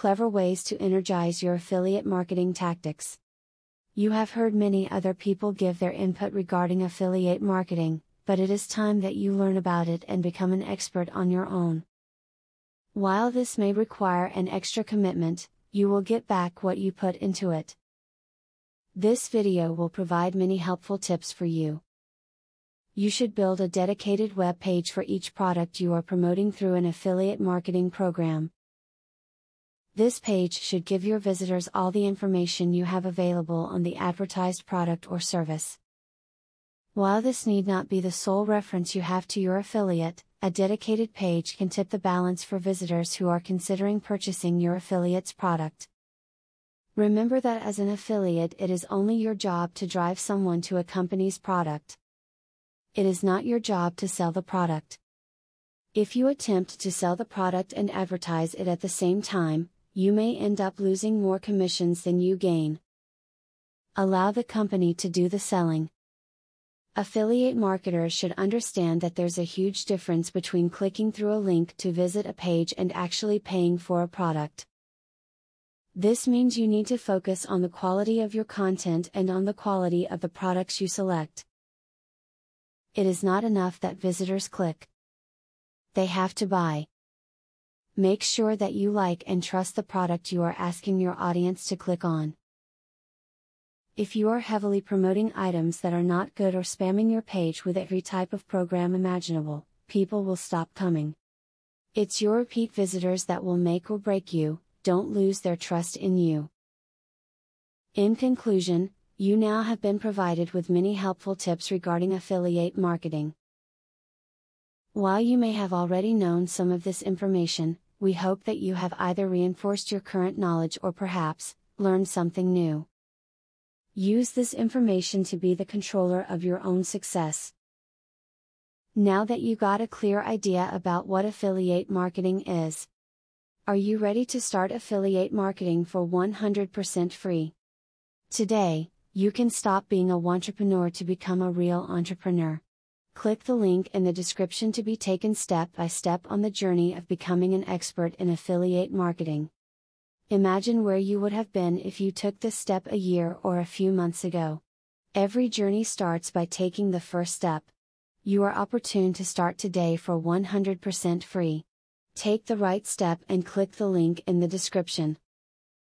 clever ways to energize your affiliate marketing tactics. You have heard many other people give their input regarding affiliate marketing, but it is time that you learn about it and become an expert on your own. While this may require an extra commitment, you will get back what you put into it. This video will provide many helpful tips for you. You should build a dedicated web page for each product you are promoting through an affiliate marketing program. This page should give your visitors all the information you have available on the advertised product or service. While this need not be the sole reference you have to your affiliate, a dedicated page can tip the balance for visitors who are considering purchasing your affiliate's product. Remember that as an affiliate, it is only your job to drive someone to a company's product. It is not your job to sell the product. If you attempt to sell the product and advertise it at the same time, you may end up losing more commissions than you gain. Allow the company to do the selling. Affiliate marketers should understand that there's a huge difference between clicking through a link to visit a page and actually paying for a product. This means you need to focus on the quality of your content and on the quality of the products you select. It is not enough that visitors click. They have to buy. Make sure that you like and trust the product you are asking your audience to click on. If you are heavily promoting items that are not good or spamming your page with every type of program imaginable, people will stop coming. It's your repeat visitors that will make or break you. Don't lose their trust in you. In conclusion, you now have been provided with many helpful tips regarding affiliate marketing. While you may have already known some of this information, we hope that you have either reinforced your current knowledge or perhaps learned something new. Use this information to be the controller of your own success. Now that you got a clear idea about what affiliate marketing is, are you ready to start affiliate marketing for 100% free? Today, you can stop being a wantrepreneur to become a real entrepreneur. Click the link in the description to be taken step by step on the journey of becoming an expert in affiliate marketing. Imagine where you would have been if you took this step a year or a few months ago. Every journey starts by taking the first step. You are opportune to start today for 100% free. Take the right step and click the link in the description.